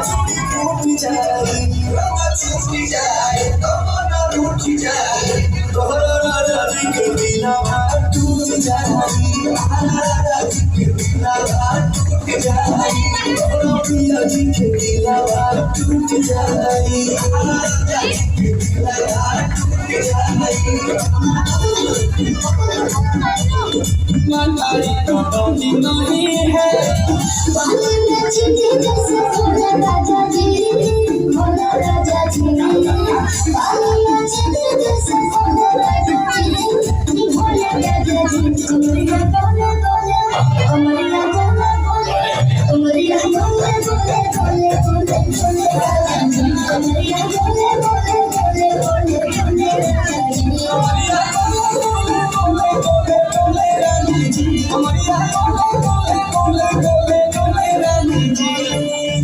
टूट जाए छूट जाए तमन्ना रूठ जाए तोहरा राजा जी के दिलवा टूट जाए राजा जी के दिलवा टूट जाए तोहरा पिया जी के दिलवा टूट जाए राजा जी के दिलवा टूट जाए मनाई कटौती नहीं है जैसे राजा जी